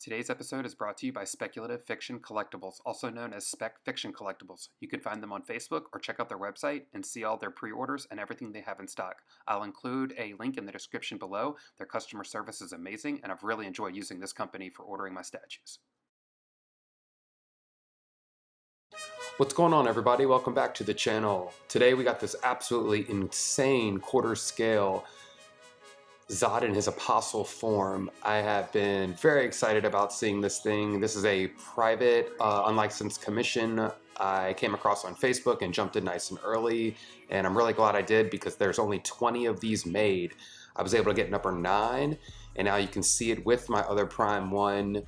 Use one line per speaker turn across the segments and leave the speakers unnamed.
Today's episode is brought to you by Speculative Fiction Collectibles, also known as Spec Fiction Collectibles. You can find them on Facebook or check out their website and see all their pre-orders and everything they have in stock. I'll include a link in the description below. Their customer service is amazing, and I've really enjoyed using this company for ordering my statues. What's going on, everybody? Welcome back to the channel. Today we got this absolutely insane quarter scale Zodd in his apostle form. I have been very excited about seeing this thing. This is a private, unlicensed commission I came across on Facebook and jumped in nice and early, and I'm really glad I did because there's only 20 of these made. I was able to get number 9, and now you can see it with my other Prime 1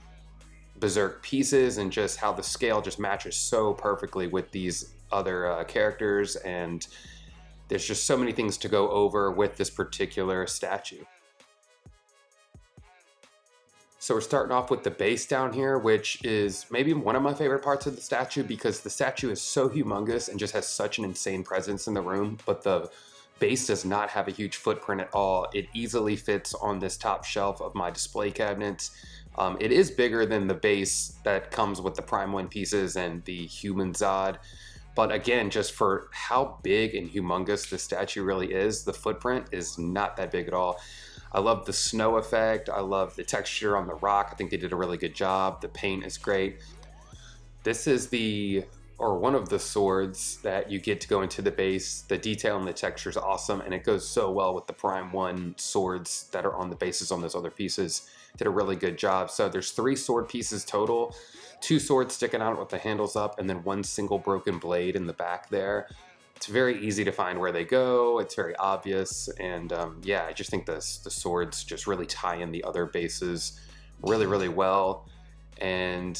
Berserk pieces and just how the scale just matches so perfectly with these other characters, and there's just so many things to go over with this particular statue. So we're starting off with the base down here, which is maybe one of my favorite parts of the statue because the statue is so humongous and just has such an insane presence in the room, but the base does not have a huge footprint at all. It easily fits on this top shelf of my display cabinets. It is bigger than the base that comes with the Prime 1 pieces and the human Zodd. But again, just for how big and humongous the statue really is, the footprint is not that big at all. I love the snow effect. I love the texture on the rock. I think they did a really good job. The paint is great. This is one of the swords that you get to go into the base. The detail and the texture is awesome, and it goes so well with the Prime 1 swords that are on the bases on those other pieces. Did a really good job. So there's 3 sword pieces total. 2 swords sticking out with the handles up, and then 1 single broken blade in the back there. It's very easy to find where they go. It's very obvious, and yeah, I just think the swords just really tie in the other bases really well. And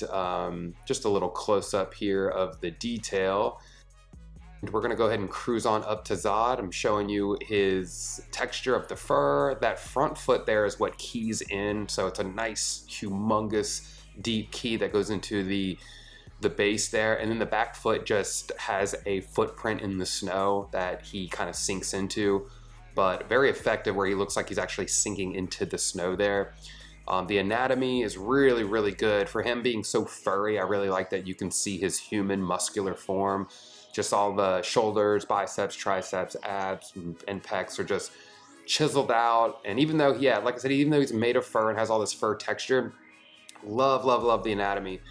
just a little close-up here of the detail. And we're gonna go ahead and cruise on up to Zodd. I'm showing you his texture of the fur. That front foot there is what keys in, so it's a nice, humongous, deep key that goes into the base there, and then the back foot just has a footprint in the snow that he kind of sinks into, but very effective where he looks like he's actually sinking into the snow there. The anatomy is really good. For him being so furry, I really like that you can see his human muscular form. Just all the shoulders, biceps, triceps, abs, and pecs are just chiseled out, and even though, yeah, like I said, even though he's made of fur and has all this fur texture, love the anatomy.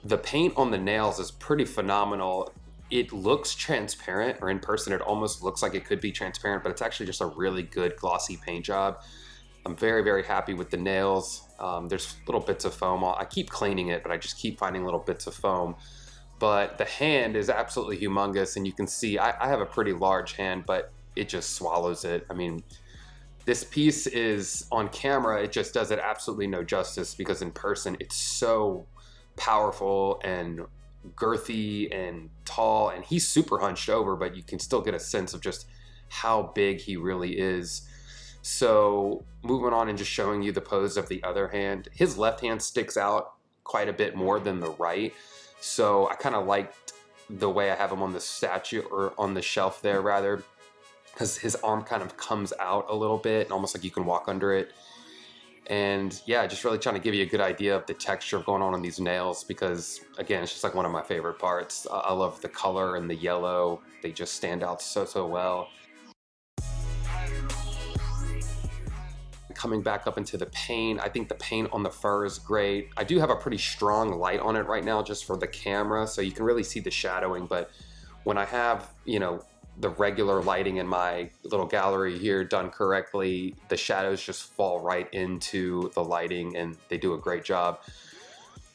The paint on the nails is pretty phenomenal. It looks transparent, or in person it almost looks like it could be transparent, but it's actually just a really good glossy paint job. I'm very happy with the nails. There's little bits of foam. I keep cleaning it, but I just keep finding little bits of foam. But the hand is absolutely humongous, and you can see I have a pretty large hand, but it just swallows it. I mean, this piece is, on camera, it just does it absolutely no justice because in person it's so powerful and girthy and tall, and he's super hunched over, but you can still get a sense of just how big he really is. So moving on and just showing you the pose of the other hand, his left hand sticks out quite a bit more than the right, so I kind of liked the way I have him on the statue, or on the shelf there rather, because his arm kind of comes out a little bit, almost like you can walk under it. And yeah, just really trying to give you a good idea of the texture going on these nails, because again, it's just like one of my favorite parts. I love the color and the yellow. They just stand out so well. Coming back up into the paint, I think the paint on the fur is great. I do have a pretty strong light on it right now just for the camera, so you can really see the shadowing, but when I have, you know, the regular lighting in my little gallery here done correctly, the shadows just fall right into the lighting, and they do a great job.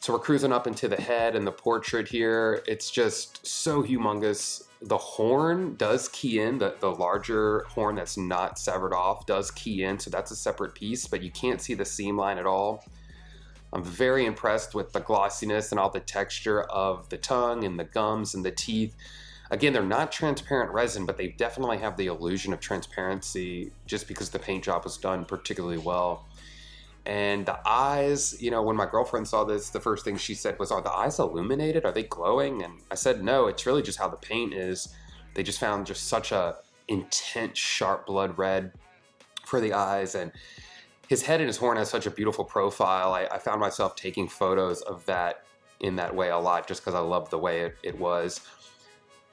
So we're cruising up into the head and the portrait here. It's just so humongous. The horn does key in, the larger horn that's not severed off does key in, so that's a separate piece, but you can't see the seam line at all. I'm very impressed with the glossiness and all the texture of the tongue and the gums and the teeth. Again, they're not transparent resin, but they definitely have the illusion of transparency just because the paint job was done particularly well. And the eyes, you know, when my girlfriend saw this, the first thing she said was, "Are the eyes illuminated? Are they glowing?" And I said, no, it's really just how the paint is. They just found just such a intense, sharp blood red for the eyes, and his head and his horn has such a beautiful profile. I found myself taking photos of that in that way a lot just because I love the way it was.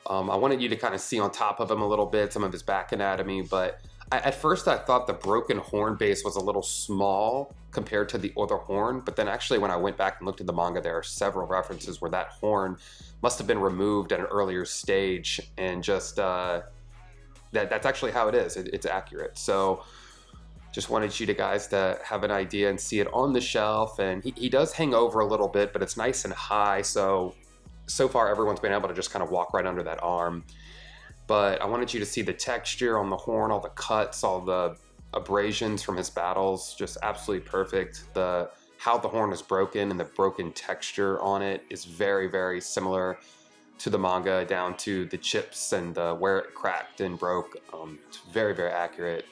I wanted you to kind of see on top of him a little bit, some of his back anatomy, but at first I thought the broken horn base was a little small compared to the other horn, but then actually when I went back and looked at the manga, there are several references where that horn must have been removed at an earlier stage, and just that's actually how it is. It's accurate. So just wanted you guys to have an idea and see it on the shelf, and he does hang over a little bit, but it's nice and high, so far everyone's been able to just kind of walk right under that arm. But I wanted you to see the texture on the horn, all the cuts, all the abrasions from his battles, just absolutely perfect. How the horn is broken and the broken texture on it is very, very similar to the manga, down to the chips and where it cracked and broke. It's very, very accurate.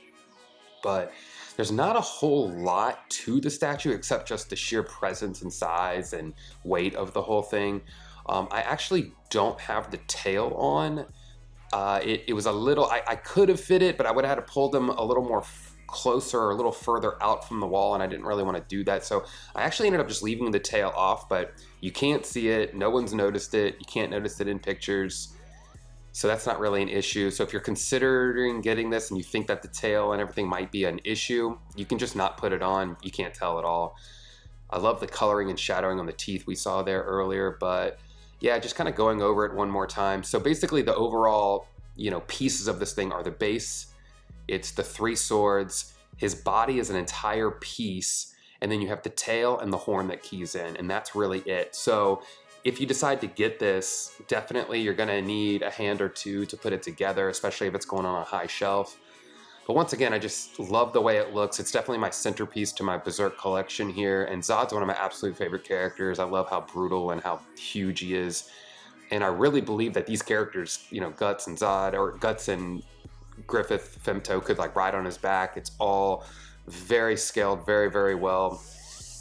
But there's not a whole lot to the statue except just the sheer presence and size and weight of the whole thing. I actually don't have the tail on. It was a little, I could have fit it, but I would have had to pull them a little more closer or a little further out from the wall, and I didn't really want to do that. So I actually ended up just leaving the tail off, but you can't see it. No one's noticed it. You can't notice it in pictures. So that's not really an issue. So if you're considering getting this and you think that the tail and everything might be an issue, you can just not put it on. You can't tell at all. I love the coloring and shadowing on the teeth we saw there earlier, but yeah, just kind of going over it one more time. So basically the overall, pieces of this thing are the base, it's the 3 swords, his body is an entire piece, and then you have the tail and the horn that keys in, and that's really it. So if you decide to get this, definitely you're gonna need a hand or two to put it together, especially if it's going on a high shelf. But once again, I just love the way it looks. It's definitely my centerpiece to my Berserk collection here, and Zodd's one of my absolute favorite characters. I love how brutal and how huge he is. And I really believe that these characters, Guts and Zodd, or Guts and Griffith Femto could ride on his back. It's all very scaled, very, very well.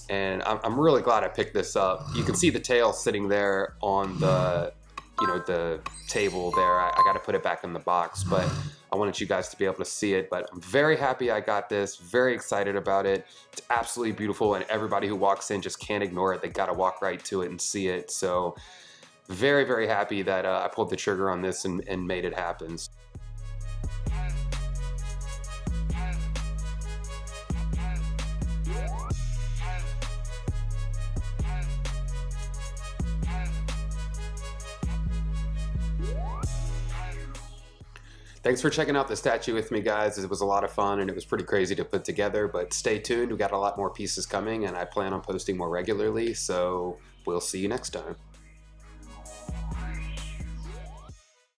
And I'm really glad I picked this up. You can see the tail sitting there on the, the table there. I got to put it back in the box, but I wanted you guys to be able to see it. But I'm very happy I got this, very excited about it. It's absolutely beautiful, and everybody who walks in just can't ignore it. They got to walk right to it and see it. So very, very happy that I pulled the trigger on this and made it happen. Thanks for checking out the statue with me, guys. It was a lot of fun and it was pretty crazy to put together, but stay tuned. We got a lot more pieces coming and I plan on posting more regularly, so we'll see you next time.